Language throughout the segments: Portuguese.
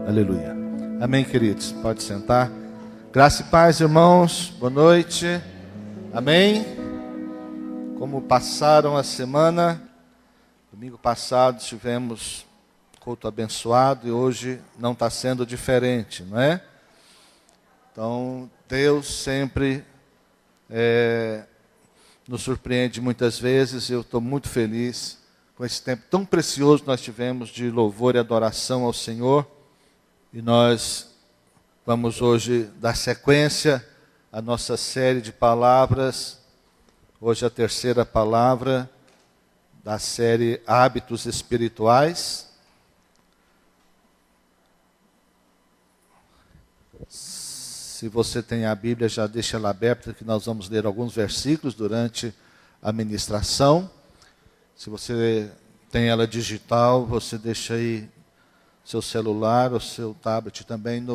Aleluia. Amém, queridos. Pode sentar. Graça e paz, irmãos. Boa noite. Amém. Como passaram a semana, domingo passado tivemos culto abençoado e hoje não está sendo diferente, não é? Então, Deus sempre nos surpreende muitas vezes. Eu estou muito feliz com esse tempo tão precioso que nós tivemos de louvor e adoração ao Senhor. E nós vamos hoje dar sequência à nossa série de palavras. Hoje a terceira palavra da série Hábitos Espirituais. Se você tem a Bíblia, já deixa ela aberta, que nós vamos ler alguns versículos durante a ministração. Se você tem ela digital, você deixa aí seu celular ou seu tablet também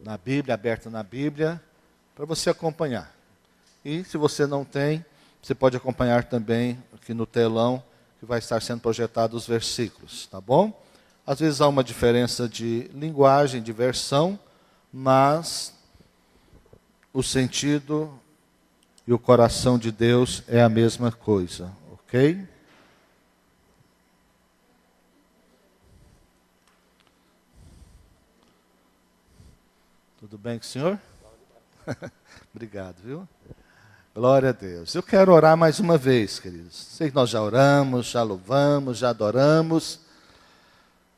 na Bíblia, aberta na Bíblia, para você acompanhar. E se você não tem, você pode acompanhar também aqui no telão, que vai estar sendo projetado os versículos, tá bom? Às vezes há uma diferença de linguagem, de versão, mas o sentido e o coração de Deus é a mesma coisa, ok? Tudo bem com o senhor? Obrigado, viu? Glória a Deus. Eu quero orar mais uma vez, queridos. Sei que nós já oramos, já louvamos, já adoramos,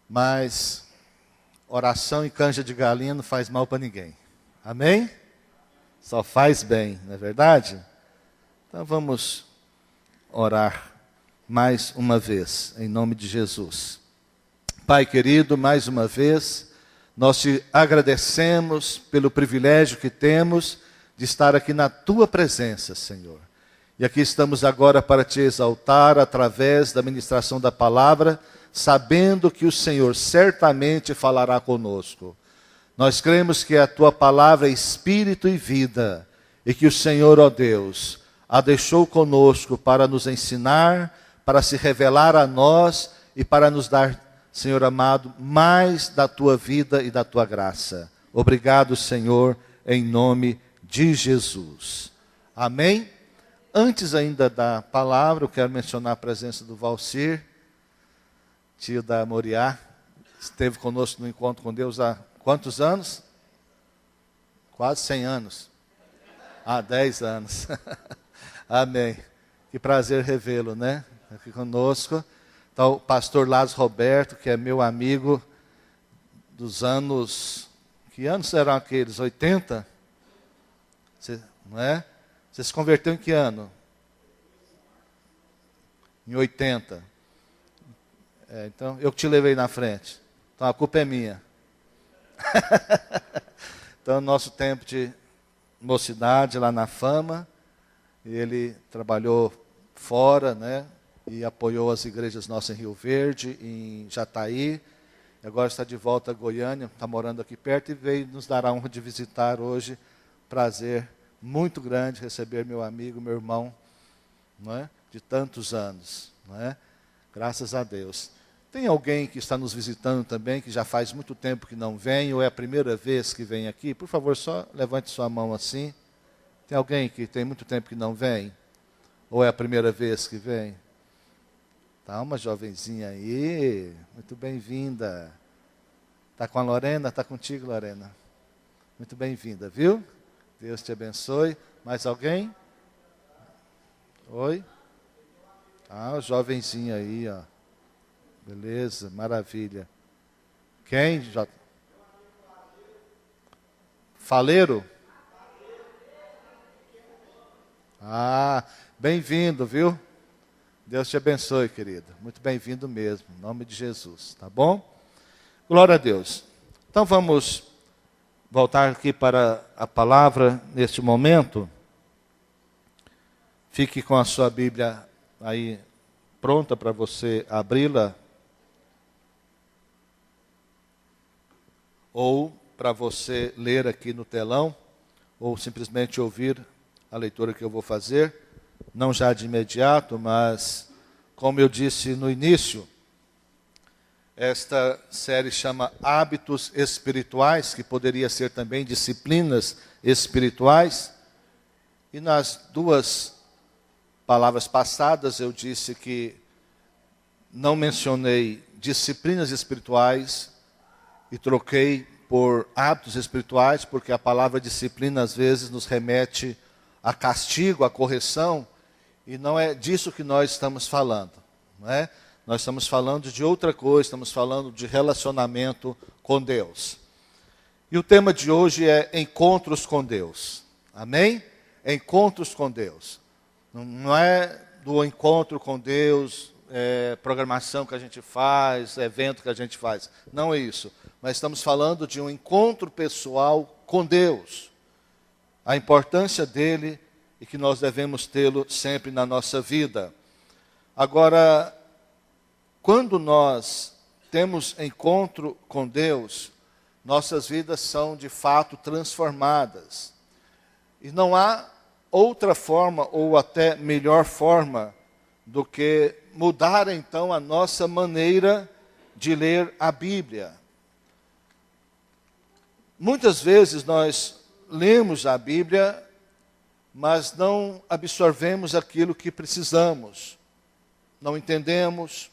mas oração e canja de galinha não faz mal para ninguém. Amém? Só faz bem, não é verdade? Então vamos orar mais uma vez, em nome de Jesus. Pai querido, mais uma vez, nós te agradecemos pelo privilégio que temos de estar aqui na tua presença, Senhor. E aqui estamos agora para te exaltar através da ministração da palavra, sabendo que o Senhor certamente falará conosco. Nós cremos que a tua palavra é espírito e vida, e que o Senhor, ó Deus, a deixou conosco para nos ensinar, para se revelar a nós e para nos dar, Senhor amado, mais da tua vida e da tua graça. Obrigado, Senhor, em nome de Jesus. Amém? Antes ainda da palavra, eu quero mencionar a presença do Valcir, tio da Moriá, esteve conosco no Encontro com Deus há quantos anos? Quase 100 anos. 10 anos. Amém. Que prazer revê-lo, né? Aqui conosco. Então, o pastor Lázaro Roberto, que é meu amigo dos anos... Que anos serão aqueles? 80? Não é? Você se converteu em que ano? Em 80. Então, eu que te levei na frente. Então, a culpa é minha. Então, nosso tempo de mocidade lá na Fama, ele trabalhou fora, né? E apoiou as igrejas nossas em Rio Verde, em Jataí. E agora está de volta a Goiânia, está morando aqui perto e veio nos dar a honra de visitar hoje. Prazer muito grande receber meu amigo, meu irmão, não é? De tantos anos, não é? Graças a Deus. Tem alguém que está nos visitando também, que já faz muito tempo que não vem, ou é a primeira vez que vem aqui? Por favor, só levante sua mão assim. Tem alguém que tem muito tempo que não vem? Ou é a primeira vez que vem? Tá, uma jovenzinha aí, muito bem-vinda. Está com a Lorena? Está contigo, Lorena? Muito bem-vinda, viu? Deus te abençoe. Mais alguém? Oi? O jovenzinho aí, ó. Beleza, maravilha. Quem? Faleiro? Bem-vindo, viu? Deus te abençoe, querido. Muito bem-vindo mesmo, em nome de Jesus, tá bom? Glória a Deus. Então vamos voltar aqui para a palavra neste momento. Fique com a sua Bíblia aí pronta para você abri-la. Ou para você ler aqui no telão, ou simplesmente ouvir a leitura que eu vou fazer. Não já de imediato, mas como eu disse no início, Esta série chama Hábitos Espirituais, que poderia ser também disciplinas espirituais. E nas duas palavras passadas eu disse que não mencionei disciplinas espirituais e troquei por hábitos espirituais, porque a palavra disciplina às vezes nos remete a castigo, a correção, e não é disso que nós estamos falando, não é? Nós estamos falando de outra coisa, estamos falando de relacionamento com Deus. E o tema de hoje é encontros com Deus. Amém? Encontros com Deus. Não é do encontro com Deus, programação que a gente faz, evento que a gente faz. Não é isso. Mas estamos falando de um encontro pessoal com Deus. A importância dele e que nós devemos tê-lo sempre na nossa vida. Agora, quando nós temos encontro com Deus, nossas vidas são de fato transformadas. E não há outra forma, ou até melhor forma, do que mudar então a nossa maneira de ler a Bíblia. Muitas vezes nós lemos a Bíblia, mas não absorvemos aquilo que precisamos. Não entendemos.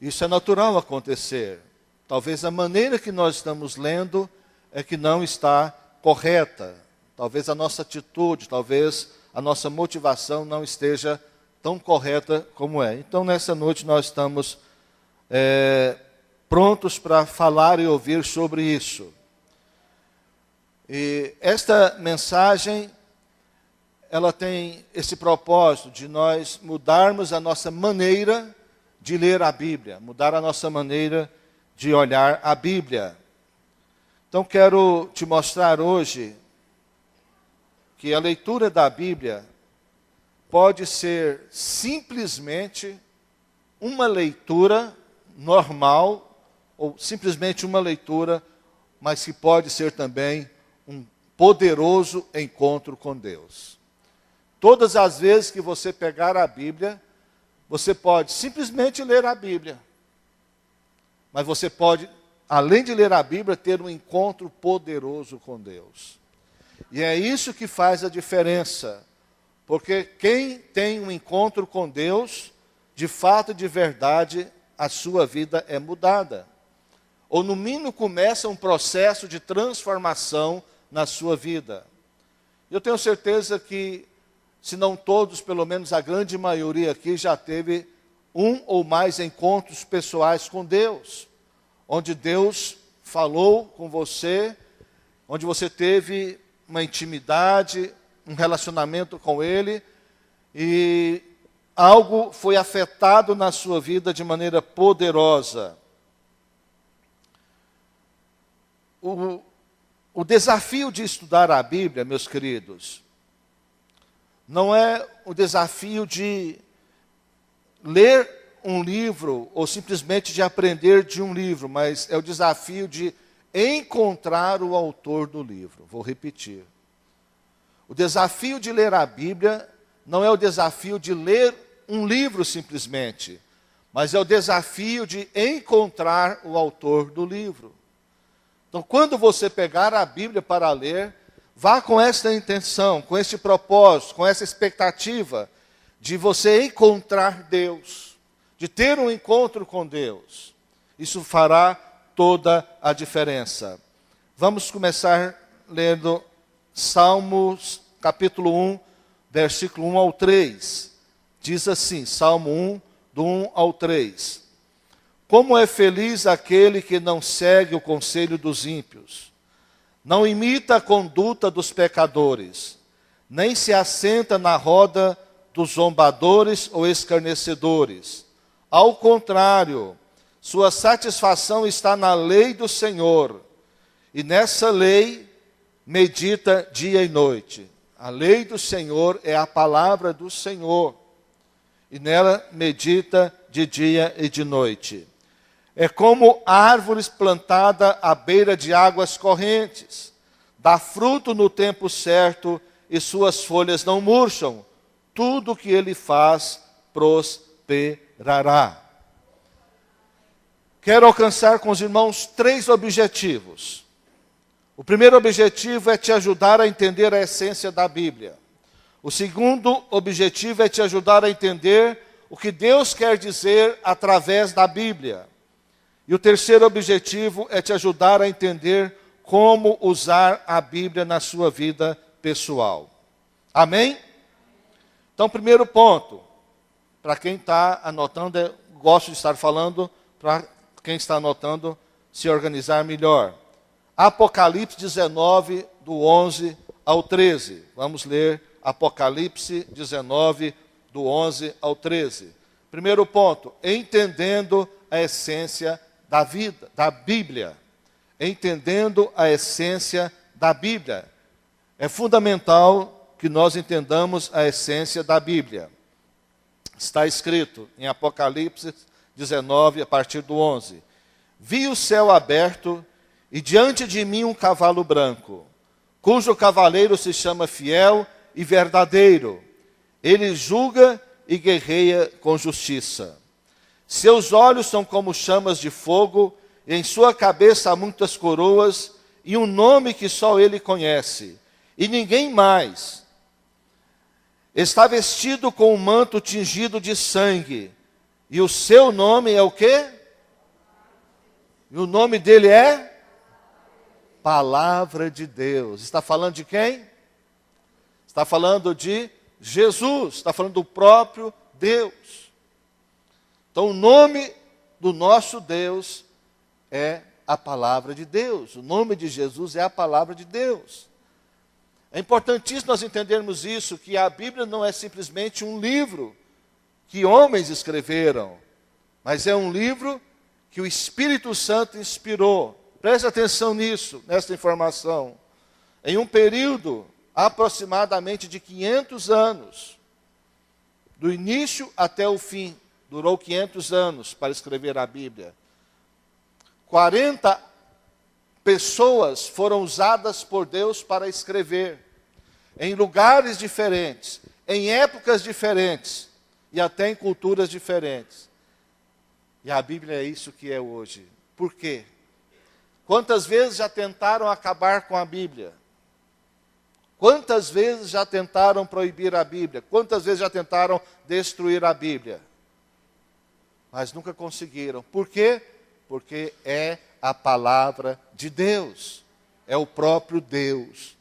Isso é natural acontecer. Talvez a maneira que nós estamos lendo é que não está correta. Talvez a nossa atitude, talvez a nossa motivação não esteja tão correta como é. Então, nessa noite, nós estamos prontos para falar e ouvir sobre isso. E esta mensagem, ela tem esse propósito de nós mudarmos a nossa maneira de ler a Bíblia, mudar a nossa maneira de olhar a Bíblia. Então, quero te mostrar hoje que a leitura da Bíblia pode ser simplesmente uma leitura normal, ou simplesmente uma leitura, mas que pode ser também um poderoso encontro com Deus. Todas as vezes que você pegar a Bíblia, você pode simplesmente ler a Bíblia, mas você pode, além de ler a Bíblia, ter um encontro poderoso com Deus. E é isso que faz a diferença, porque quem tem um encontro com Deus, de fato, de verdade, a sua vida é mudada. Ou no mínimo começa um processo de transformação na sua vida. Eu tenho certeza que, se não todos, pelo menos a grande maioria aqui já teve um ou mais encontros pessoais com Deus, onde Deus falou com você, onde você teve uma intimidade, um relacionamento com Ele, e algo foi afetado na sua vida de maneira poderosa. O desafio de estudar a Bíblia, meus queridos, não é o desafio de ler um livro ou simplesmente de aprender de um livro, mas é o desafio de encontrar o autor do livro. Vou repetir. O desafio de ler a Bíblia não é o desafio de ler um livro simplesmente, mas é o desafio de encontrar o autor do livro. Então, quando você pegar a Bíblia para ler, vá com esta intenção, com este propósito, com essa expectativa de você encontrar Deus, de ter um encontro com Deus. Isso fará toda a diferença. Vamos começar lendo Salmos, capítulo 1, versículo 1 ao 3. Diz assim, Salmo 1, do 1 ao 3. Como é feliz aquele que não segue o conselho dos ímpios, não imita a conduta dos pecadores, nem se assenta na roda dos zombadores ou escarnecedores. Ao contrário, sua satisfação está na lei do Senhor, e nessa lei medita dia e noite. A lei do Senhor é a palavra do Senhor, e nela medita de dia e de noite. É como árvores plantada à beira de águas correntes, dá fruto no tempo certo e suas folhas não murcham. Tudo que ele faz prosperará. quero alcançar com os irmãos 3 objetivos. O primeiro objetivo é te ajudar a entender a essência da Bíblia. O segundo objetivo é te ajudar a entender o que Deus quer dizer através da Bíblia. E o terceiro objetivo é te ajudar a entender como usar a Bíblia na sua vida pessoal. Amém? Então, primeiro ponto, para quem está anotando, gosto de estar falando, para quem está anotando, se organizar melhor. Apocalipse 19, do 11 ao 13. Vamos ler Apocalipse 19, do 11 ao 13. Primeiro ponto, entendendo a essência da vida, da Bíblia. Entendendo a essência da Bíblia. É fundamental que nós entendamos a essência da Bíblia. Está escrito em Apocalipse 19, a partir do 11. Vi o céu aberto e diante de mim um cavalo branco, cujo cavaleiro se chama Fiel e Verdadeiro. Ele julga e guerreia com justiça. Seus olhos são como chamas de fogo, e em sua cabeça há muitas coroas, e um nome que só ele conhece, e ninguém mais. Está vestido com um manto tingido de sangue, e o seu nome é o quê? E o nome dele é? Palavra de Deus. Está falando de quem? Está falando de Jesus, está falando do próprio Deus. Então o nome do nosso Deus é a palavra de Deus. O nome de Jesus é a palavra de Deus. É importantíssimo nós entendermos isso, que a Bíblia não é simplesmente um livro que homens escreveram, mas é um livro que o Espírito Santo inspirou. Preste atenção nisso, nessa informação. Em um período aproximadamente de 500 anos, do início até o fim, durou 500 anos para escrever a Bíblia. 40 pessoas foram usadas por Deus para escrever, em lugares diferentes, em épocas diferentes, e até em culturas diferentes. E a Bíblia é isso que é hoje. Por quê? Quantas vezes já tentaram acabar com a Bíblia? Quantas vezes já tentaram proibir a Bíblia? Quantas vezes já tentaram destruir a Bíblia? Mas nunca conseguiram. Por quê? Porque é a palavra de Deus. É o próprio Deus.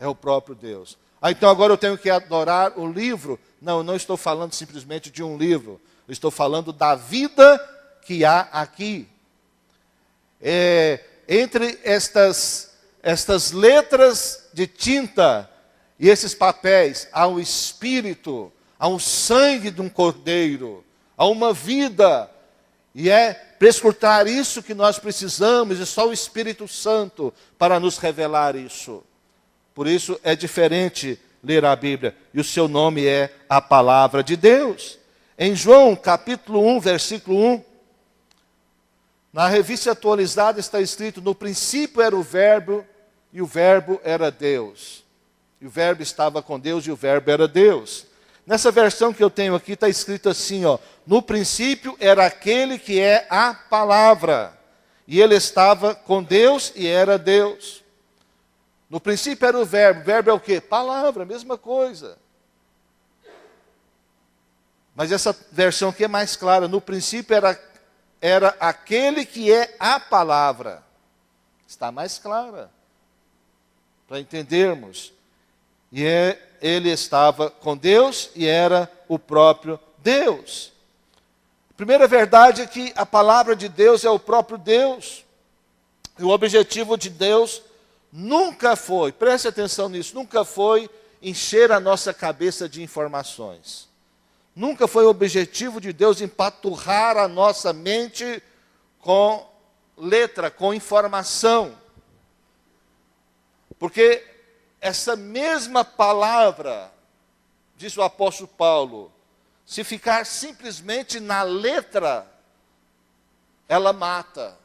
É o próprio Deus. Então agora eu tenho que adorar o livro? Não, eu não estou falando simplesmente de um livro. Eu estou falando da vida que há aqui. Entre estas letras de tinta e esses papéis, há um espírito, há um sangue de um cordeiro, há uma vida. E é para escutar isso que nós precisamos, e só o Espírito Santo para nos revelar isso. Por isso é diferente ler a Bíblia, e o seu nome é a palavra de Deus. Em João, capítulo 1, versículo 1, na revista atualizada está escrito: no princípio era o Verbo, e o Verbo era Deus. E o Verbo estava com Deus, e o Verbo era Deus. Nessa versão que eu tenho aqui está escrito assim, ó: no princípio era aquele que é a palavra, e ele estava com Deus e era Deus. No princípio era o verbo é o quê? Palavra, mesma coisa. Mas essa versão aqui é mais clara: no princípio era aquele que é a palavra. Está mais clara, para entendermos. E ele estava com Deus e era o próprio Deus. A primeira verdade é que a palavra de Deus é o próprio Deus. E o objetivo de Deus nunca foi, preste atenção nisso, nunca foi encher a nossa cabeça de informações. Nunca foi o objetivo de Deus empaturrar a nossa mente com letra, com informação. Porque essa mesma palavra, diz o apóstolo Paulo, se ficar simplesmente na letra, ela mata.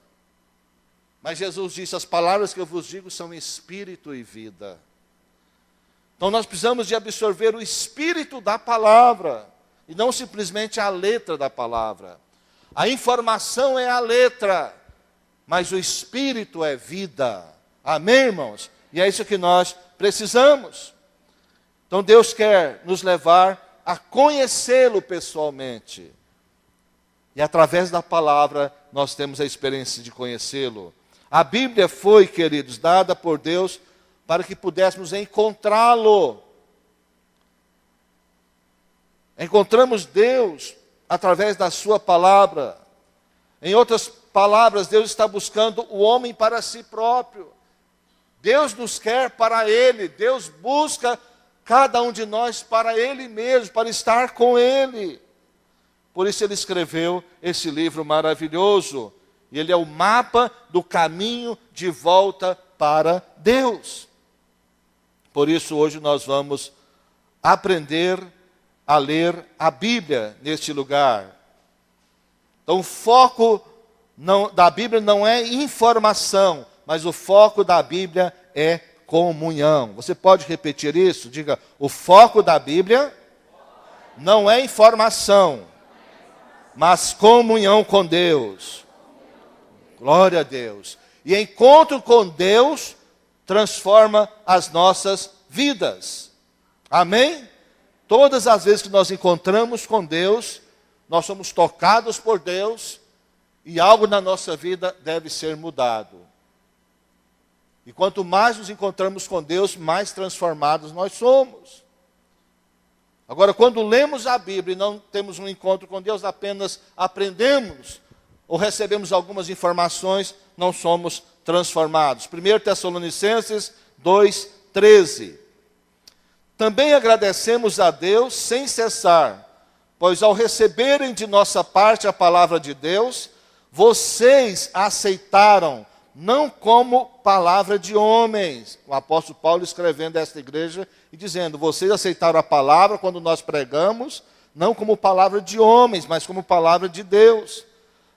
Mas Jesus disse: as palavras que eu vos digo são espírito e vida. Então nós precisamos de absorver o espírito da palavra, e não simplesmente a letra da palavra. A informação é a letra, mas o Espírito é vida. Amém, irmãos? E é isso que nós precisamos. Então Deus quer nos levar a conhecê-lo pessoalmente. E através da palavra nós temos a experiência de conhecê-lo. A Bíblia foi, queridos, dada por Deus para que pudéssemos encontrá-lo. Encontramos Deus através da sua palavra. Em outras palavras, Deus está buscando o homem para si próprio. Deus nos quer para Ele. Deus busca cada um de nós para Ele mesmo, para estar com Ele. Por isso Ele escreveu esse livro maravilhoso. E ele é o mapa do caminho de volta para Deus. Por isso hoje nós vamos aprender a ler a Bíblia neste lugar. Então o foco da Bíblia não é informação, mas o foco da Bíblia é comunhão. Você pode repetir isso? Diga, o foco da Bíblia não é informação, mas comunhão com Deus. Glória a Deus. E encontro com Deus transforma as nossas vidas. Amém? Todas as vezes que nós encontramos com Deus, nós somos tocados por Deus e algo na nossa vida deve ser mudado. E quanto mais nos encontramos com Deus, mais transformados nós somos. Agora, quando lemos a Bíblia e não temos um encontro com Deus, apenas aprendemos ou recebemos algumas informações, não somos transformados. 1 Tessalonicenses 2:13. Também agradecemos a Deus sem cessar, pois ao receberem de nossa parte a palavra de Deus, vocês aceitaram, não como palavra de homens. O apóstolo Paulo escrevendo a esta igreja e dizendo, vocês aceitaram a palavra quando nós pregamos, não como palavra de homens, mas como palavra de Deus.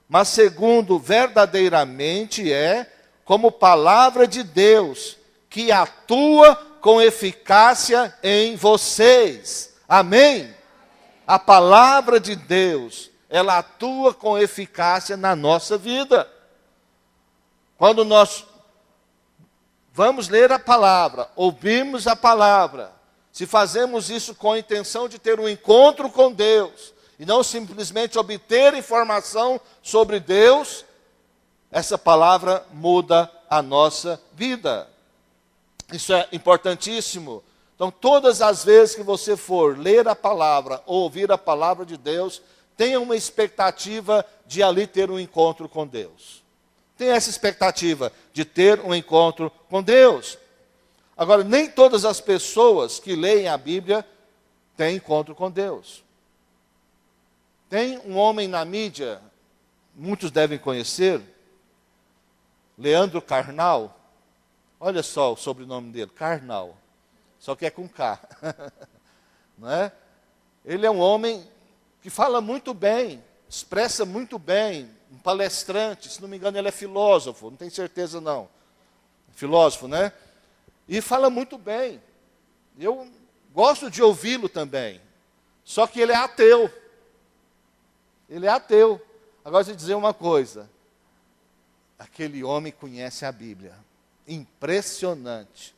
Mas segundo verdadeiramente como palavra de Deus, que atua com eficácia em vocês. Amém? A palavra de Deus, ela atua com eficácia na nossa vida. Quando nós vamos ler a palavra, ouvimos a palavra, se fazemos isso com a intenção de ter um encontro com Deus, e não simplesmente obter informação sobre Deus, essa palavra muda a nossa vida. Isso é importantíssimo. Então, todas as vezes que você for ler a palavra, ou ouvir a palavra de Deus, tenha uma expectativa de ali ter um encontro com Deus. Tenha essa expectativa de ter um encontro com Deus. Agora, nem todas as pessoas que leem a Bíblia têm encontro com Deus. Tem um homem na mídia, muitos devem conhecer, Leandro Carnal. Olha só o sobrenome dele, Carnal. Só que é com K. Não é? Ele é um homem que fala muito bem, expressa muito bem, um palestrante, se não me engano ele é filósofo, não tenho certeza não. Filósofo, né? E fala muito bem. Eu gosto de ouvi-lo também. Só que ele é ateu. Ele é ateu. Agora, deixa eu dizer uma coisa. Aquele homem conhece a Bíblia. Impressionante.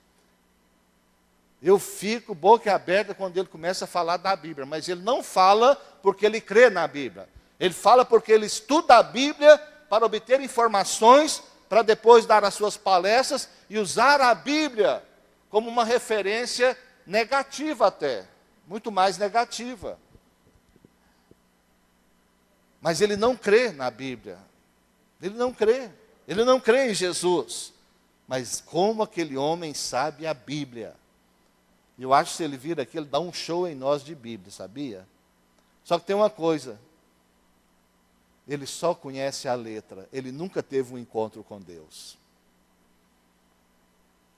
Eu fico boca aberta quando ele começa a falar da Bíblia. Mas ele não fala porque ele crê na Bíblia. Ele fala porque ele estuda a Bíblia para obter informações, para depois dar as suas palestras e usar a Bíblia como uma referência negativa até. Muito mais negativa. Mas ele não crê na Bíblia. Ele não crê. Ele não crê em Jesus. Mas como aquele homem sabe a Bíblia? Eu acho que se ele vir aqui, ele dá um show em nós de Bíblia, sabia? Só que tem uma coisa. Ele só conhece a letra. Ele nunca teve um encontro com Deus.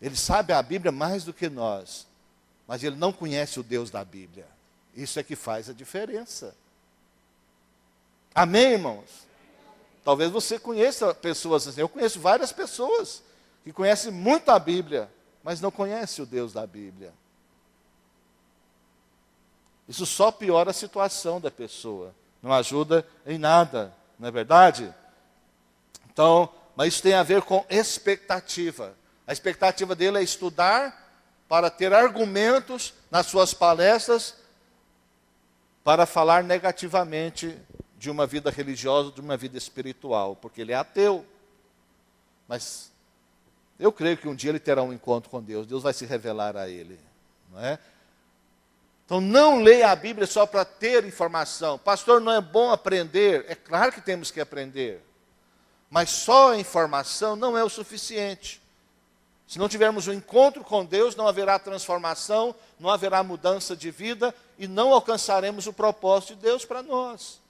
Ele sabe a Bíblia mais do que nós. Mas ele não conhece o Deus da Bíblia. Isso é que faz a diferença. Amém, irmãos? Talvez você conheça pessoas assim. Eu conheço várias pessoas que conhecem muito a Bíblia, mas não conhecem o Deus da Bíblia. Isso só piora a situação da pessoa. Não ajuda em nada. não é verdade? Então, mas isso tem a ver com expectativa. A expectativa dele é estudar para ter argumentos nas suas palestras para falar negativamente de uma vida religiosa, de uma vida espiritual, porque ele é ateu. Mas eu creio que um dia ele terá um encontro com Deus, Deus vai se revelar a ele, não é? Então não leia a Bíblia só para ter informação. Pastor, não é bom aprender? É claro que temos que aprender. Mas só a informação não é o suficiente. Se não tivermos um encontro com Deus, não haverá transformação, não haverá mudança de vida e não alcançaremos o propósito de Deus para nós.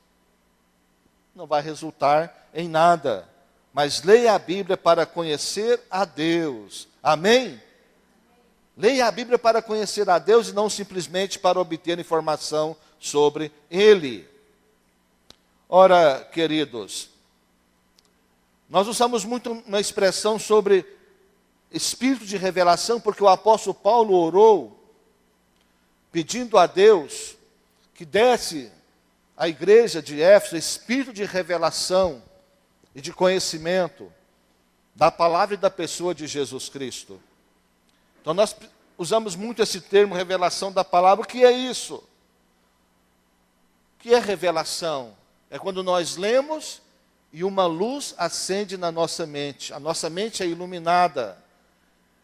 Não vai resultar em nada. Mas leia a Bíblia para conhecer a Deus. Amém? Leia a Bíblia para conhecer a Deus e não simplesmente para obter informação sobre Ele. Ora, queridos, nós usamos muito uma expressão sobre espírito de revelação, porque o apóstolo Paulo orou, pedindo a Deus que desse à igreja de Éfeso espírito de revelação e de conhecimento da palavra e da pessoa de Jesus Cristo. Então nós usamos muito esse termo, revelação da palavra. O que é isso? O que é revelação? É quando nós lemos e uma luz acende na nossa mente. A nossa mente é iluminada.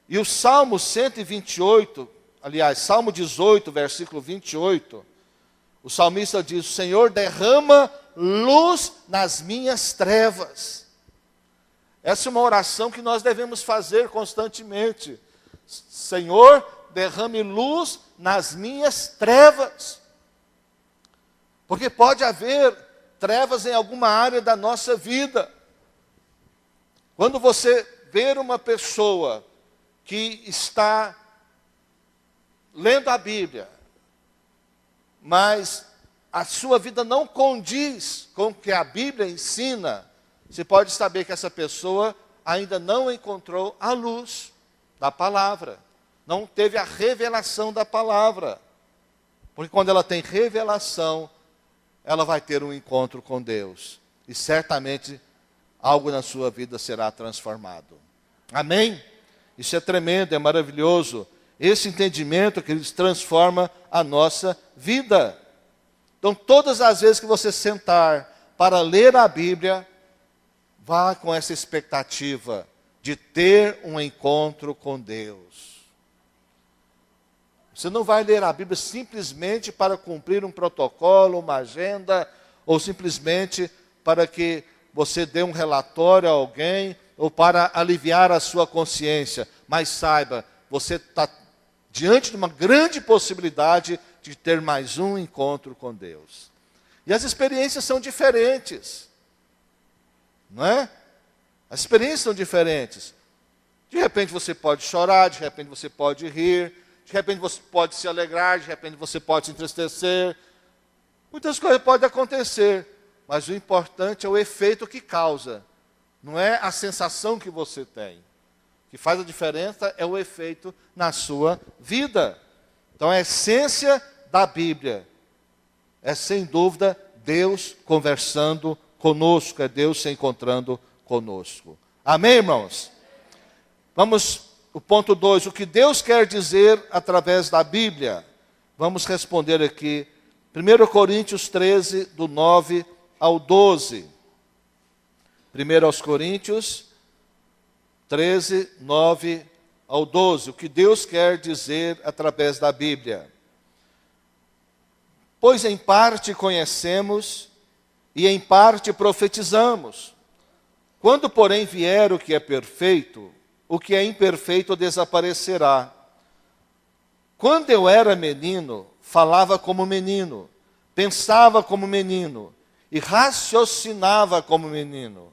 E o Salmo 128, aliás, Salmo 18, versículo 28, o salmista diz: o Senhor derrama luz nas minhas trevas. Essa é uma oração que nós devemos fazer constantemente. Senhor, derrame luz nas minhas trevas. Porque pode haver trevas em alguma área da nossa vida. Quando você ver uma pessoa que está lendo a Bíblia, mas a sua vida não condiz com o que a Bíblia ensina, você pode saber que essa pessoa ainda não encontrou a luz da palavra, não teve a revelação da palavra. Porque quando ela tem revelação, ela vai ter um encontro com Deus. E certamente algo na sua vida será transformado. Amém? Isso é tremendo, é maravilhoso. Esse entendimento, queridos, transforma a nossa vida. Então, todas as vezes que você sentar para ler a Bíblia, vá com essa expectativa de ter um encontro com Deus. Você não vai ler a Bíblia simplesmente para cumprir um protocolo, uma agenda, ou simplesmente para que você dê um relatório a alguém, ou para aliviar a sua consciência. Mas saiba, você está diante de uma grande possibilidade de ter mais um encontro com Deus. E as experiências são diferentes, não é? As experiências são diferentes. De repente você pode chorar, de repente você pode rir, de repente você pode se alegrar, de repente você pode se entristecer. Muitas coisas podem acontecer, mas o importante é o efeito que causa, não é a sensação que você tem. O que faz a diferença é o efeito na sua vida. Então a essência da Bíblia é, sem dúvida, Deus conversando conosco, é Deus se encontrando conosco. Amém, irmãos? Vamos, o ponto 2, o que Deus quer dizer através da Bíblia? Vamos responder aqui, 1 Coríntios 13, do 9 ao 12. 1 Coríntios 13, 9 ao 12. O que Deus quer dizer através da Bíblia? Pois em parte conhecemos e em parte profetizamos. Quando, porém, vier o que é perfeito, o que é imperfeito desaparecerá. Quando eu era menino, falava como menino, pensava como menino e raciocinava como menino.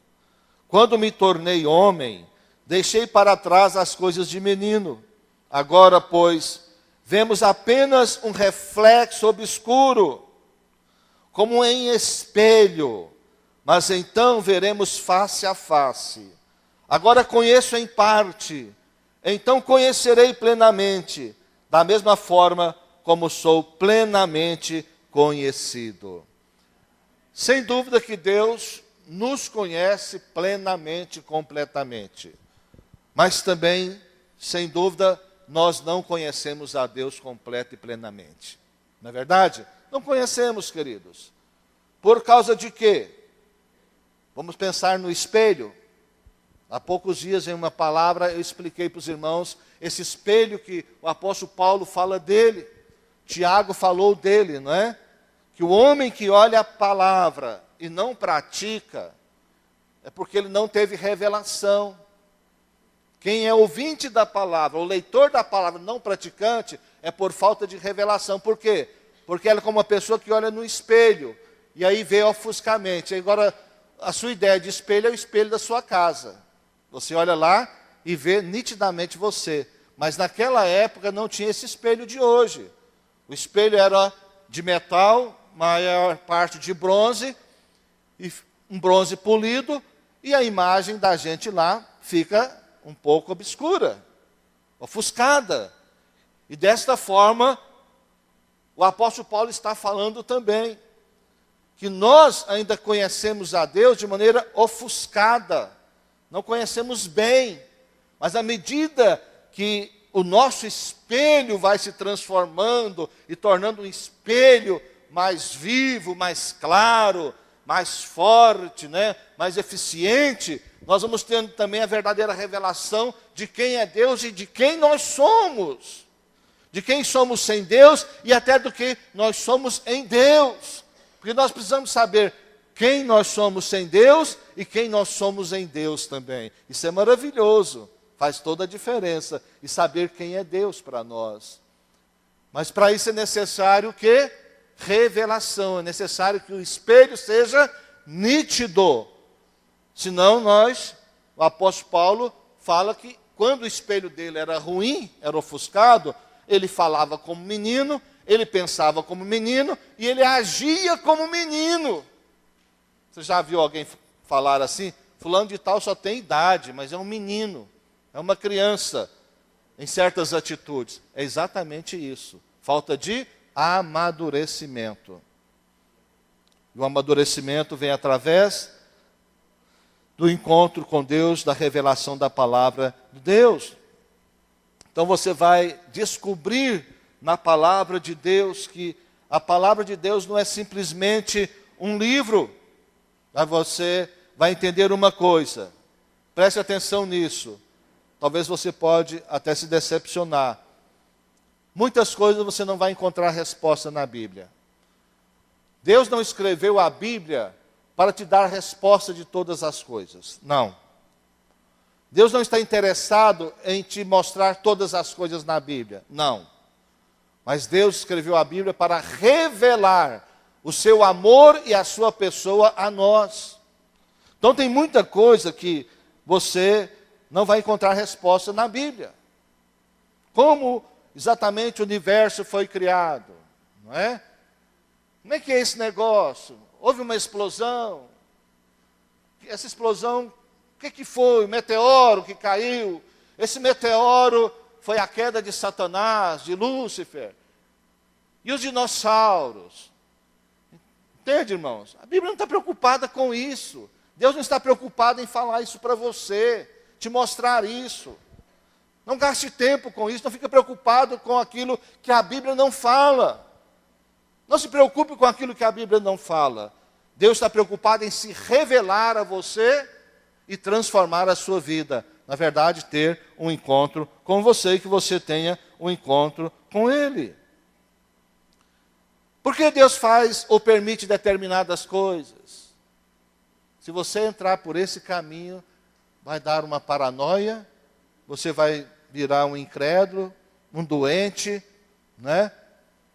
Quando me tornei homem, deixei para trás as coisas de menino. Agora, pois, vemos apenas um reflexo obscuro, como em espelho, mas então veremos face a face. Agora conheço em parte, então conhecerei plenamente, da mesma forma como sou plenamente conhecido. Sem dúvida que Deus nos conhece plenamente, completamente. Mas também, sem dúvida, nós não conhecemos a Deus completo e plenamente. Não é verdade? Não conhecemos, queridos. Por causa de quê? Vamos pensar no espelho. Há poucos dias, em uma palavra, eu expliquei para os irmãos esse espelho que o apóstolo Paulo fala dele. Tiago falou dele, não é? Que o homem que olha a palavra e não pratica, é porque ele não teve revelação. Quem é ouvinte da palavra, o leitor da palavra não praticante, é por falta de revelação. Por quê? Porque ela é como uma pessoa que olha no espelho, e aí vê ofuscamente. Agora, a sua ideia de espelho é o espelho da sua casa. Você olha lá e vê nitidamente você. Mas naquela época não tinha esse espelho de hoje. O espelho era de metal, maior parte de bronze, e um bronze polido, e a imagem da gente lá fica um pouco obscura, ofuscada. E desta forma, o apóstolo Paulo está falando também, que nós ainda conhecemos a Deus de maneira ofuscada, não conhecemos bem, mas à medida que o nosso espelho vai se transformando e tornando um espelho mais vivo, mais claro, mais forte, né? Mais eficiente, nós vamos tendo também a verdadeira revelação de quem é Deus e de quem nós somos. De quem somos sem Deus e até do que nós somos em Deus. Porque nós precisamos saber quem nós somos sem Deus e quem nós somos em Deus também. Isso é maravilhoso, faz toda a diferença. E saber quem é Deus para nós. Mas para isso é necessário o quê? Revelação. É necessário que o espelho seja nítido. Senão o apóstolo Paulo fala que quando o espelho dele era ruim, era ofuscado, ele falava como menino, ele pensava como menino e ele agia como menino. Você já viu alguém falar assim? Fulano de tal só tem idade, mas é um menino, é uma criança em certas atitudes. É exatamente isso. Falta de amadurecimento. E o amadurecimento vem através do encontro com Deus, da revelação da palavra de Deus. Então você vai descobrir na palavra de Deus que a palavra de Deus não é simplesmente um livro. Mas você vai entender uma coisa, preste atenção nisso. Talvez você pode até se decepcionar. Muitas coisas você não vai encontrar resposta na Bíblia. Deus não escreveu a Bíblia para te dar a resposta de todas as coisas. Não. Deus não está interessado em te mostrar todas as coisas na Bíblia. Não. Mas Deus escreveu a Bíblia para revelar o seu amor e a sua pessoa a nós. Então tem muita coisa que você não vai encontrar resposta na Bíblia. Como exatamente o universo foi criado, não é? Como é que é esse negócio? Houve uma explosão. Essa explosão, o que foi? O meteoro que caiu. Esse meteoro foi a queda de Satanás, de Lúcifer. E os dinossauros. Entende, irmãos? A Bíblia não está preocupada com isso. Deus não está preocupado em falar isso para você, te mostrar isso. Não gaste tempo com isso, não fique preocupado com aquilo que a Bíblia não fala. Não se preocupe com aquilo que a Bíblia não fala. Deus está preocupado em se revelar a você e transformar a sua vida. Na verdade, ter um encontro com você e que você tenha um encontro com Ele. Por que Deus faz ou permite determinadas coisas? Se você entrar por esse caminho, vai dar uma paranoia, você vai virar um incrédulo, um doente, né?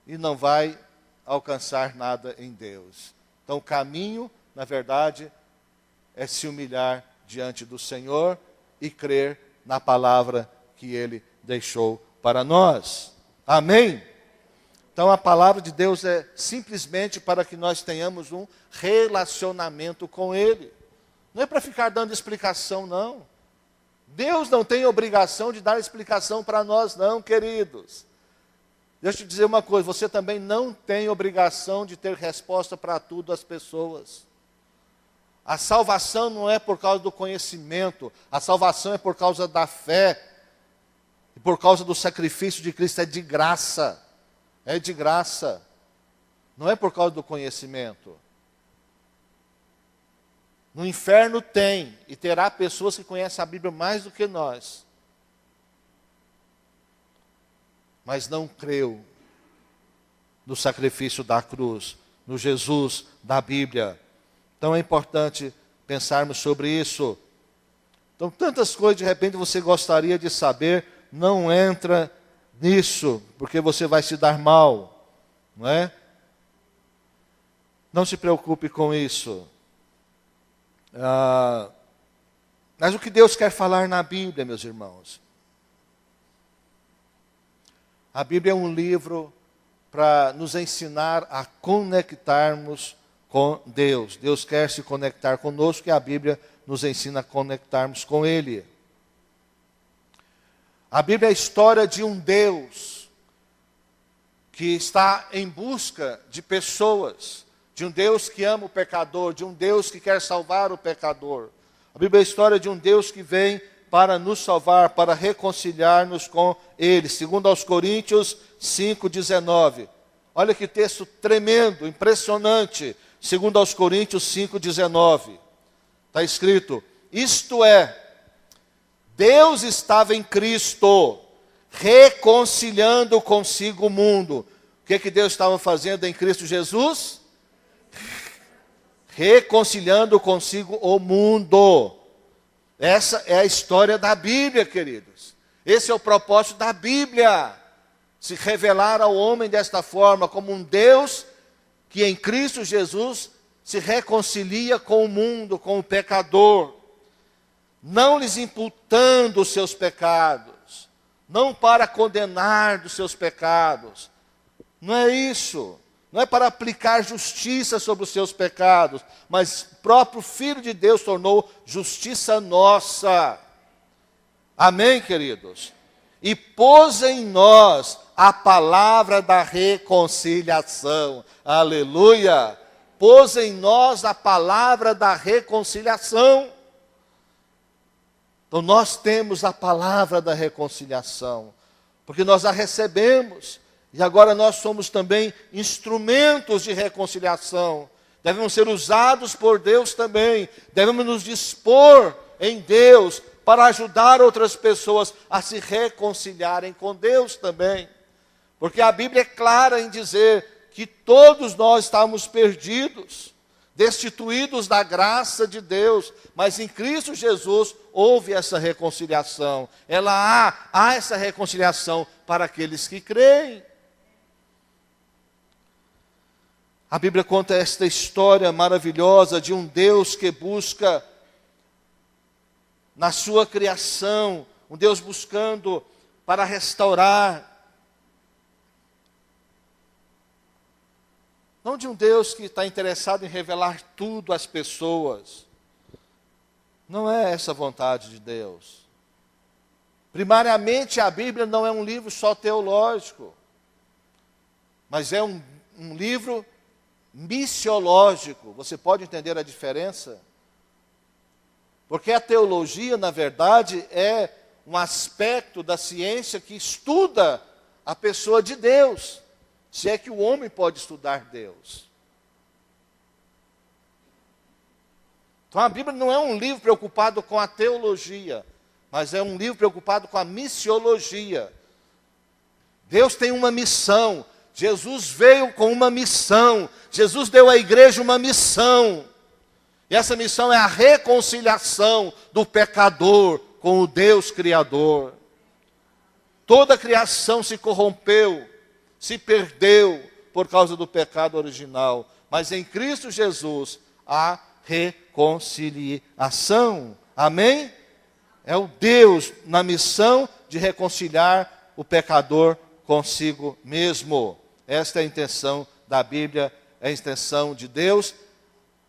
E não vai alcançar nada em Deus. Então o caminho, na verdade, é se humilhar diante do Senhor e crer na palavra que Ele deixou para nós. Amém? Então a palavra de Deus é simplesmente para que nós tenhamos um relacionamento com Ele. Não é para ficar dando explicação, não. Deus não tem obrigação de dar explicação para nós, não, queridos. Deixa eu te dizer uma coisa, você também não tem obrigação de ter resposta para tudo às pessoas. A salvação não é por causa do conhecimento, a salvação é por causa da fé, e por causa do sacrifício de Cristo, é de graça. É de graça. Não é por causa do conhecimento. No inferno tem e terá pessoas que conhecem a Bíblia mais do que nós. Mas não creu no sacrifício da cruz, no Jesus da Bíblia. Então é importante pensarmos sobre isso. Então tantas coisas de repente você gostaria de saber, não entra nisso, porque você vai se dar mal, não é? Não se preocupe com isso. Mas o que Deus quer falar na Bíblia, meus irmãos? A Bíblia é um livro para nos ensinar a conectarmos com Deus. Deus quer se conectar conosco e a Bíblia nos ensina a conectarmos com Ele. A Bíblia é a história de um Deus que está em busca de pessoas, de um Deus que ama o pecador, de um Deus que quer salvar o pecador. A Bíblia é a história de um Deus que vem para nos salvar, para reconciliar-nos com Ele. Segundo aos Coríntios 5,19. Olha que texto tremendo, impressionante. Segundo aos Coríntios 5,19. Está escrito, isto é, Deus estava em Cristo, reconciliando consigo o mundo. O que Deus estava fazendo em Cristo Jesus? Reconciliando consigo o mundo. Essa é a história da Bíblia, queridos. Esse é o propósito da Bíblia. Se revelar ao homem desta forma, como um Deus que em Cristo Jesus se reconcilia com o mundo, com o pecador. Não lhes imputando os seus pecados. Não para condenar dos seus pecados. Não é isso. Não é para aplicar justiça sobre os seus pecados, mas o próprio Filho de Deus tornou justiça nossa. Amém, queridos? E pôs em nós a palavra da reconciliação. Aleluia! Pôs em nós a palavra da reconciliação. Então nós temos a palavra da reconciliação, porque nós a recebemos. E agora nós somos também instrumentos de reconciliação. Devemos ser usados por Deus também. Devemos nos dispor em Deus para ajudar outras pessoas a se reconciliarem com Deus também. Porque a Bíblia é clara em dizer que todos nós estávamos perdidos, destituídos da graça de Deus, mas em Cristo Jesus houve essa reconciliação. Há essa reconciliação para aqueles que creem. A Bíblia conta esta história maravilhosa de um Deus que busca na sua criação, um Deus buscando para restaurar. Não de um Deus que está interessado em revelar tudo às pessoas. Não é essa a vontade de Deus. Primariamente, a Bíblia não é um livro só teológico, mas é um livro missiológico. Você pode entender a diferença? Porque a teologia, na verdade, é um aspecto da ciência que estuda a pessoa de Deus, se é que o homem pode estudar Deus. Então a Bíblia não é um livro preocupado com a teologia, mas é um livro preocupado com a missiologia. Deus tem uma missão. Jesus veio com uma missão. Jesus deu à igreja uma missão. E essa missão é a reconciliação do pecador com o Deus Criador. Toda a criação se corrompeu, se perdeu por causa do pecado original. Mas em Cristo Jesus há reconciliação. Amém? É o Deus na missão de reconciliar o pecador consigo mesmo. Esta é a intenção da Bíblia, é a intenção de Deus,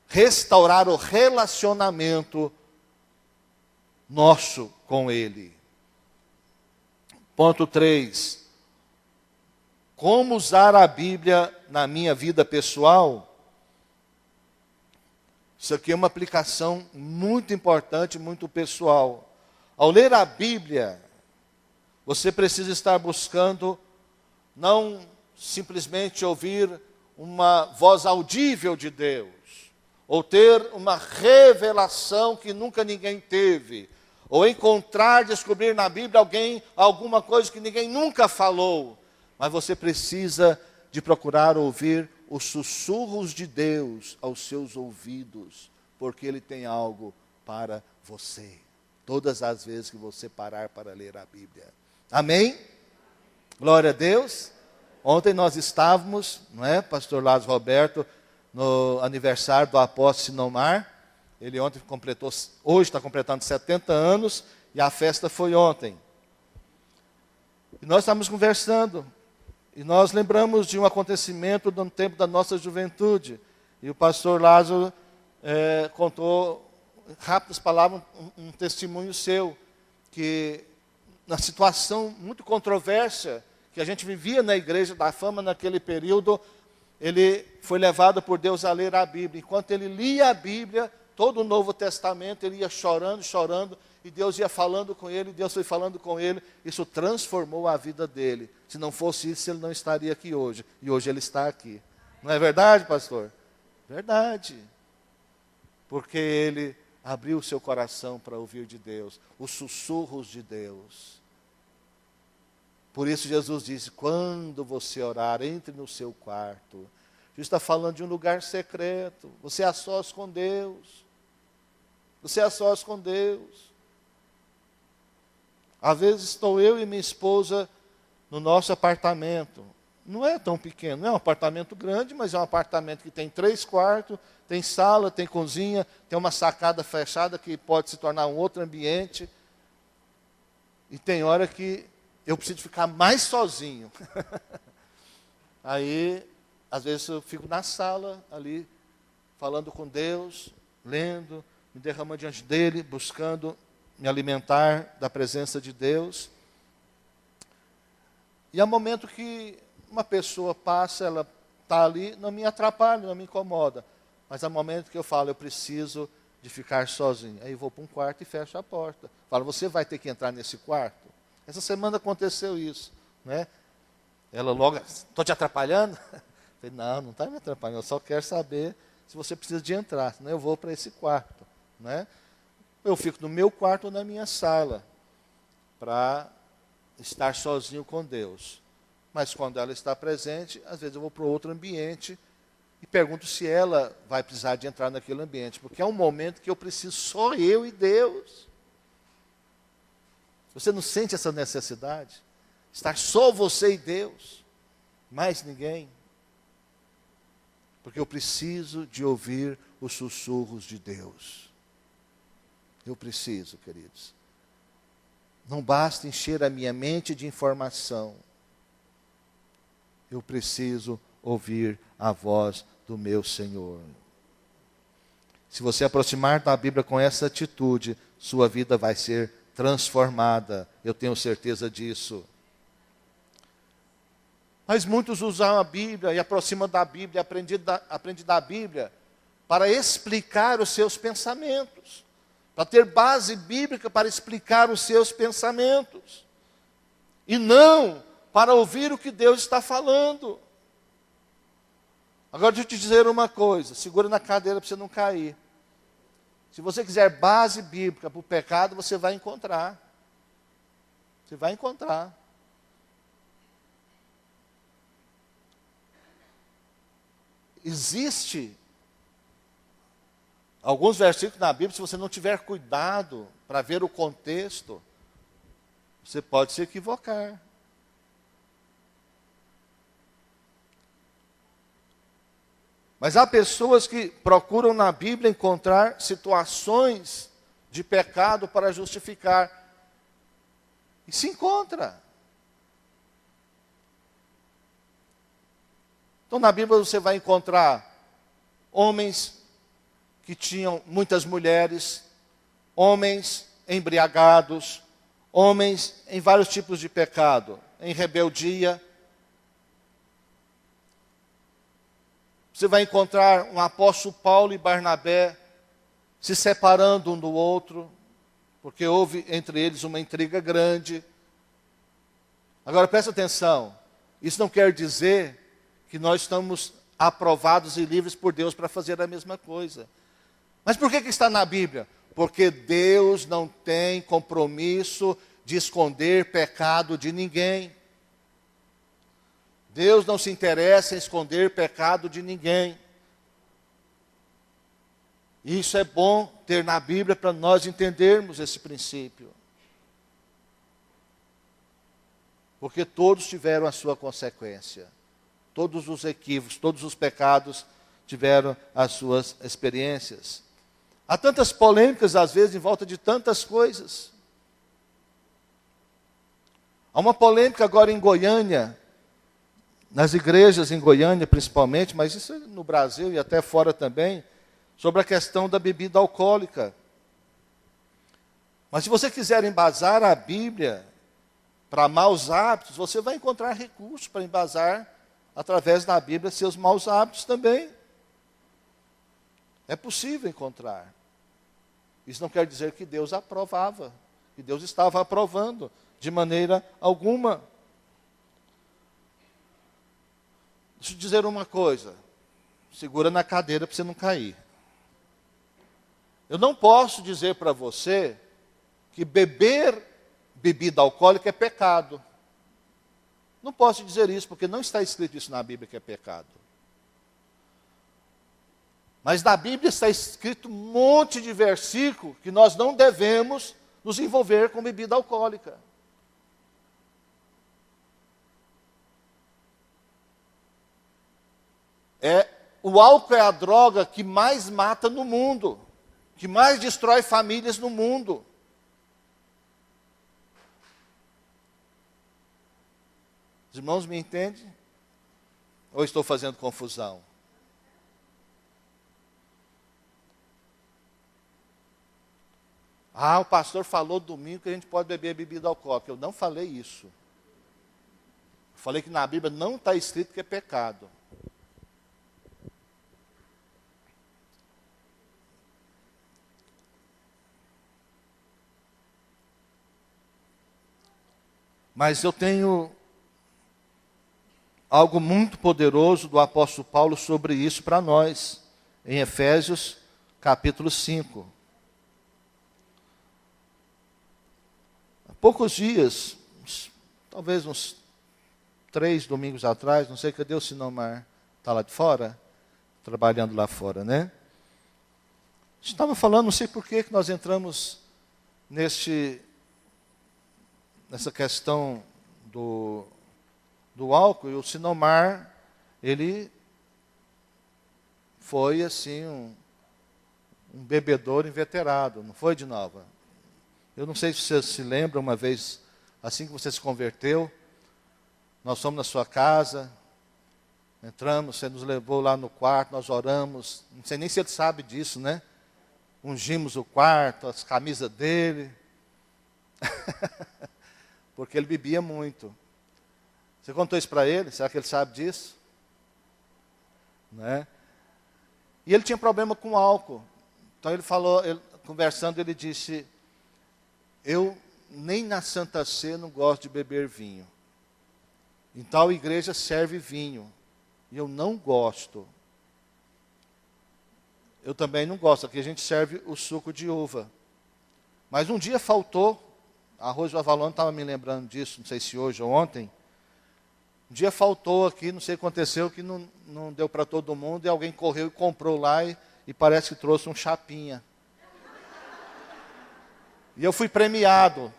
restaurar o relacionamento nosso com Ele. Ponto 3. Como usar a Bíblia na minha vida pessoal? Isso aqui é uma aplicação muito importante, muito pessoal. Ao ler a Bíblia, você precisa estar buscando não simplesmente ouvir uma voz audível de Deus, ou ter uma revelação que nunca ninguém teve, ou encontrar, descobrir na Bíblia alguma coisa que ninguém nunca falou, mas você precisa de procurar ouvir os sussurros de Deus aos seus ouvidos, porque Ele tem algo para você, todas as vezes que você parar para ler a Bíblia. Amém? Glória a Deus. Ontem nós estávamos, não é, pastor Lázaro Roberto, no aniversário do apóstolo Sinomar. Ele ontem completou, hoje está completando 70 anos, e a festa foi ontem. E nós estávamos conversando, e nós lembramos de um acontecimento do tempo da nossa juventude. E o pastor Lázaro contou, rápidas palavras, um testemunho seu, que na situação muito controversa que a gente vivia na Igreja da Fama naquele período, ele foi levado por Deus a ler a Bíblia. Enquanto ele lia a Bíblia, todo o Novo Testamento, ele ia chorando, chorando, e Deus ia falando com ele, Deus foi falando com ele. Isso transformou a vida dele. Se não fosse isso, ele não estaria aqui hoje. E hoje ele está aqui. Não é verdade, pastor? Verdade. Porque ele abriu o seu coração para ouvir de Deus, os sussurros de Deus. Por isso Jesus disse, quando você orar, entre no seu quarto. Jesus está falando de um lugar secreto. Você é a sós com Deus. Você é a sós com Deus. Às vezes estou eu e minha esposa no nosso apartamento. Não é tão pequeno, não é um apartamento grande, mas é um apartamento que tem 3 quartos, tem sala, tem cozinha, tem uma sacada fechada que pode se tornar um outro ambiente. E tem hora que eu preciso ficar mais sozinho. Aí, às vezes eu fico na sala ali, falando com Deus, lendo, me derramando diante dele, buscando me alimentar da presença de Deus. E há momento que uma pessoa passa, ela está ali, não me atrapalha, não me incomoda. Mas há momento que eu falo, eu preciso de ficar sozinho. Aí eu vou para um quarto e fecho a porta. Falo, você vai ter que entrar nesse quarto? Essa semana aconteceu isso, né? Ela logo, estou te atrapalhando? Eu falei, não está me atrapalhando, eu só quero saber se você precisa de entrar, senão eu vou para esse quarto, né? Eu fico no meu quarto ou na minha sala, para estar sozinho com Deus. Mas quando ela está presente, às vezes eu vou para outro ambiente e pergunto se ela vai precisar de entrar naquele ambiente, porque é um momento que eu preciso só eu e Deus. Você não sente essa necessidade? Estar só você e Deus, mais ninguém. Porque eu preciso de ouvir os sussurros de Deus. Eu preciso, queridos. Não basta encher a minha mente de informação. Eu preciso ouvir a voz do meu Senhor. Se você aproximar da Bíblia com essa atitude, sua vida vai ser transformada, eu tenho certeza disso. Mas muitos usam a Bíblia e aproximam da Bíblia, aprende da Bíblia para explicar os seus pensamentos, para ter base bíblica para explicar os seus pensamentos, e não para ouvir o que Deus está falando. Agora deixa eu te dizer uma coisa, segura na cadeira para você não cair. Se você quiser base bíblica para o pecado, você vai encontrar. Você vai encontrar. Existe alguns versículos na Bíblia, se você não tiver cuidado para ver o contexto, você pode se equivocar. Mas há pessoas que procuram na Bíblia encontrar situações de pecado para justificar. E se encontra. Então na Bíblia você vai encontrar homens que tinham muitas mulheres, homens embriagados, homens em vários tipos de pecado, em rebeldia. Você vai encontrar um apóstolo Paulo e Barnabé se separando um do outro, porque houve entre eles uma intriga grande. Agora presta atenção, isso não quer dizer que nós estamos aprovados e livres por Deus para fazer a mesma coisa. Mas por que está na Bíblia? Porque Deus não tem compromisso de esconder pecado de ninguém. Deus não se interessa em esconder pecado de ninguém. E isso é bom ter na Bíblia para nós entendermos esse princípio. Porque todos tiveram a sua consequência. Todos os equívocos, todos os pecados tiveram as suas experiências. Há tantas polêmicas, às vezes, em volta de tantas coisas. Há uma polêmica agora em Goiânia, nas igrejas em Goiânia principalmente, mas isso é no Brasil e até fora também, sobre a questão da bebida alcoólica. Mas se você quiser embasar a Bíblia para maus hábitos, você vai encontrar recursos para embasar, através da Bíblia, seus maus hábitos também. É possível encontrar. Isso não quer dizer que Deus aprovava, que Deus estava aprovando, de maneira alguma. Deixa eu dizer uma coisa, segura na cadeira para você não cair. Eu não posso dizer para você que beber bebida alcoólica é pecado. Não posso dizer isso, porque não está escrito isso na Bíblia que é pecado. Mas na Bíblia está escrito um monte de versículo que nós não devemos nos envolver com bebida alcoólica. O álcool é a droga que mais mata no mundo, que mais destrói famílias no mundo. Os irmãos me entendem? Ou estou fazendo confusão? Ah, o pastor falou domingo que a gente pode beber bebida alcoólica. Eu não falei isso. Eu falei que na Bíblia não está escrito que é pecado. Mas eu tenho algo muito poderoso do apóstolo Paulo sobre isso para nós, em Efésios capítulo 5. Há poucos dias, talvez uns 3 domingos atrás, não sei, cadê o Sinomar? Está lá de fora? Trabalhando lá fora, né? Estava falando, não sei por que nós entramos nessa questão do álcool, e o Sinomar, ele foi assim um bebedor inveterado, não foi, de Nova? Eu não sei se você se lembra, uma vez, assim que você se converteu, nós fomos na sua casa, entramos, você nos levou lá no quarto, nós oramos, não sei nem se ele sabe disso, né? Ungimos o quarto, as camisas dele, porque ele bebia muito. Você contou isso para ele? Será que ele sabe disso? Né? E ele tinha problema com álcool. Então ele falou, conversando, ele disse: eu nem na Santa Ceia não gosto de beber vinho. Em tal igreja serve vinho. E eu não gosto. Eu também não gosto. Aqui a gente serve o suco de uva. Mas um dia faltou. Arroz do Avalon estava me lembrando disso, não sei se hoje ou ontem. Um dia faltou aqui, não sei o que aconteceu, que não deu para todo mundo, e alguém correu e comprou lá, e parece que trouxe um chapinha. E eu fui premiado.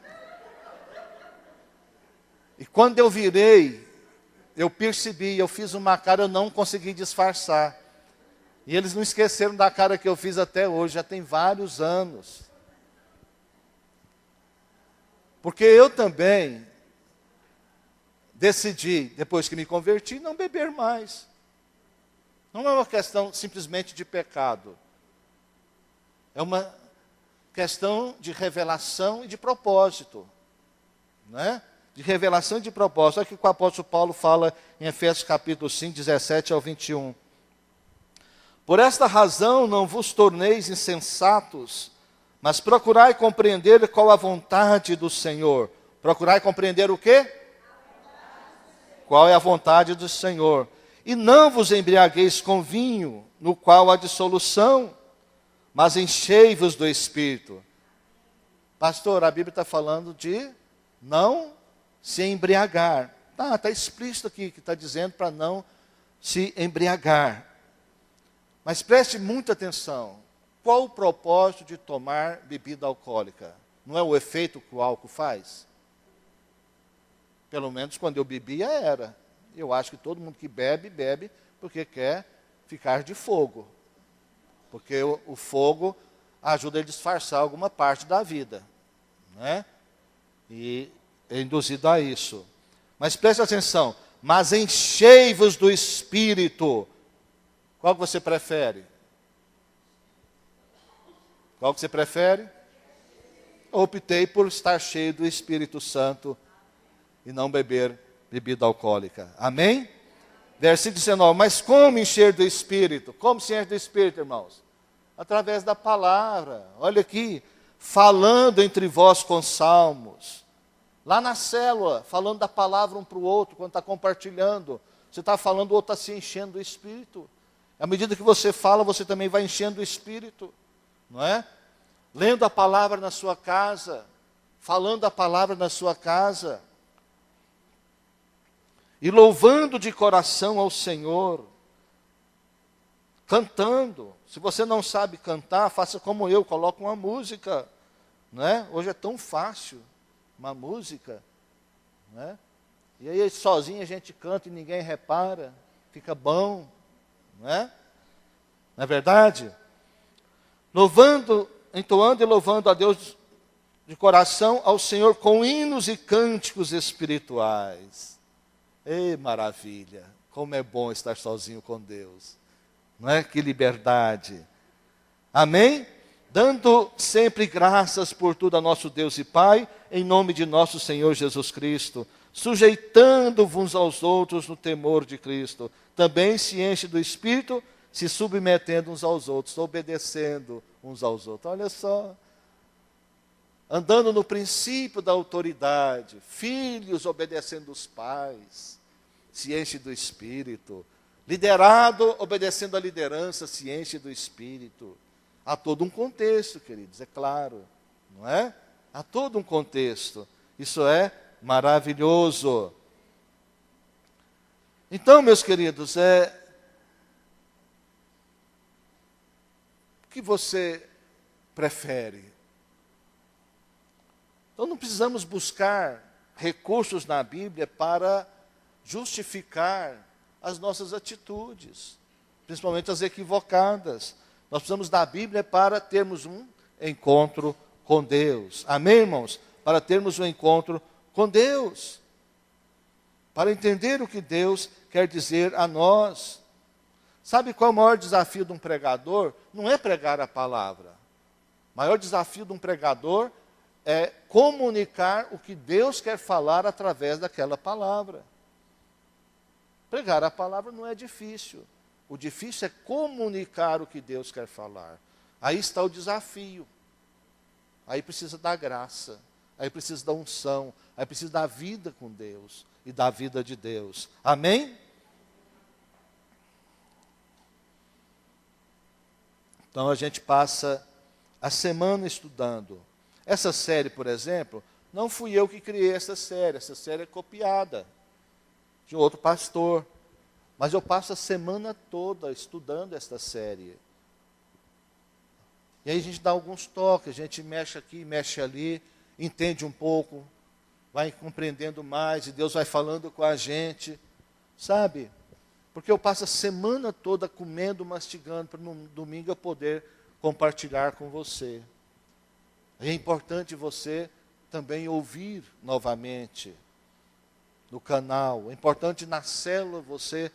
E quando eu virei, eu percebi, eu fiz uma cara, eu não consegui disfarçar. E eles não esqueceram da cara que eu fiz até hoje, já tem vários anos. Porque eu também decidi, depois que me converti, não beber mais. Não é uma questão simplesmente de pecado. É uma questão de revelação e de propósito. Né? De revelação e de propósito. Olha o que o apóstolo Paulo fala em Efésios capítulo 5, 17 ao 21. Por esta razão não vos torneis insensatos, mas procurai compreender qual a vontade do Senhor. Procurai compreender o quê? Qual é a vontade do Senhor. E não vos embriagueis com vinho, no qual há dissolução, mas enchei-vos do Espírito. Pastor, a Bíblia está falando de não se embriagar. Está explícito aqui, que está dizendo para não se embriagar. Mas preste muita atenção. Qual o propósito de tomar bebida alcoólica? Não é o efeito que o álcool faz? Pelo menos quando eu bebia era. Eu acho que todo mundo que bebe, bebe porque quer ficar de fogo. Porque o fogo ajuda a disfarçar alguma parte da vida. Né? E é induzido a isso. Mas preste atenção. Mas enchei-vos do Espírito. Qual que você prefere? Qual que você prefere? Optei por estar cheio do Espírito Santo e não beber bebida alcoólica. Amém? Versículo 19. Mas como encher do Espírito? Como se enche do Espírito, irmãos? Através da palavra. Olha aqui. Falando entre vós com salmos. Lá na célula, falando da palavra um para o outro, quando está compartilhando. Você está falando, o outro está se enchendo do Espírito. À medida que você fala, você também vai enchendo o Espírito. Não é? Lendo a palavra na sua casa. Falando a palavra na sua casa. E louvando de coração ao Senhor. Cantando. Se você não sabe cantar, faça como eu, coloque uma música. Não é? Hoje é tão fácil. Uma música. Não é? E aí sozinho a gente canta e ninguém repara. Fica bom. Não é? Não é verdade? Entoando e louvando a Deus de coração ao Senhor com hinos e cânticos espirituais. Ei, maravilha! Como é bom estar sozinho com Deus. Não é? Que liberdade. Amém? Dando sempre graças por tudo a nosso Deus e Pai, em nome de nosso Senhor Jesus Cristo, sujeitando-vos aos outros no temor de Cristo. Também se enche do Espírito, se submetendo uns aos outros, obedecendo uns aos outros. Olha só. Andando no princípio da autoridade, filhos obedecendo os pais, se enche do Espírito. Liderado, obedecendo a liderança, se enche do Espírito. Há todo um contexto, queridos, é claro, não é? Há todo um contexto. Isso é maravilhoso. Então, meus queridos, o que você prefere? Então, não precisamos buscar recursos na Bíblia para justificar as nossas atitudes, principalmente as equivocadas. Nós precisamos da Bíblia para termos um encontro com Deus. Amém, irmãos? Para termos um encontro com Deus. Para entender o que Deus quer dizer a nós. Sabe qual é o maior desafio de um pregador? Não é pregar a palavra. O maior desafio de um pregador é comunicar o que Deus quer falar através daquela palavra. Pregar a palavra não é difícil. O difícil é comunicar o que Deus quer falar. Aí está o desafio. Aí precisa da graça. Aí precisa da unção. Aí precisa da vida com Deus. E da vida de Deus. Amém? Então a gente passa a semana estudando. Essa série, por exemplo, não fui eu que criei essa série. Essa série é copiada de outro pastor. Mas eu passo a semana toda estudando esta série. E aí a gente dá alguns toques, a gente mexe aqui, mexe ali, entende um pouco, vai compreendendo mais, e Deus vai falando com a gente, sabe? Porque eu passo a semana toda comendo, mastigando, para no domingo eu poder compartilhar com você. É importante você também ouvir novamente no canal. É importante na célula você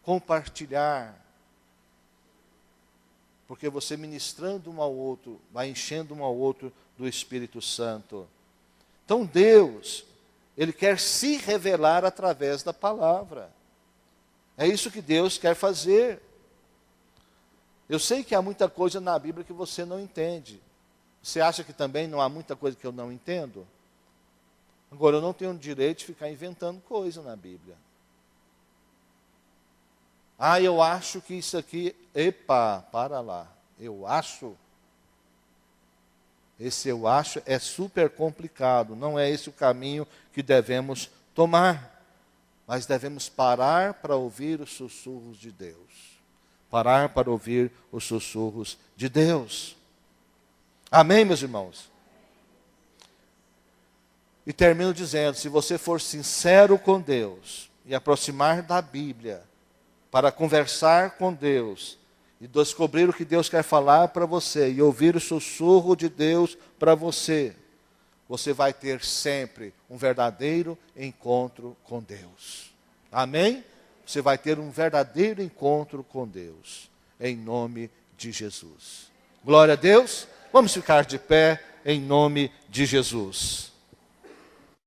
compartilhar. Porque você ministrando um ao outro, vai enchendo um ao outro do Espírito Santo. Então Deus, Ele quer se revelar através da palavra. É isso que Deus quer fazer. Eu sei que há muita coisa na Bíblia que você não entende. Você acha que também não há muita coisa que eu não entendo? Agora, eu não tenho o direito de ficar inventando coisa na Bíblia. Ah, eu acho que isso aqui... Epa, para lá. Eu acho... Esse eu acho é super complicado. Não é esse o caminho que devemos tomar. Mas devemos parar para ouvir os sussurros de Deus. Parar para ouvir os sussurros de Deus. Amém, meus irmãos? E termino dizendo, se você for sincero com Deus e aproximar da Bíblia para conversar com Deus e descobrir o que Deus quer falar para você e ouvir o sussurro de Deus para você, você vai ter sempre um verdadeiro encontro com Deus. Amém? Você vai ter um verdadeiro encontro com Deus, em nome de Jesus. Glória a Deus. Vamos ficar de pé em nome de Jesus.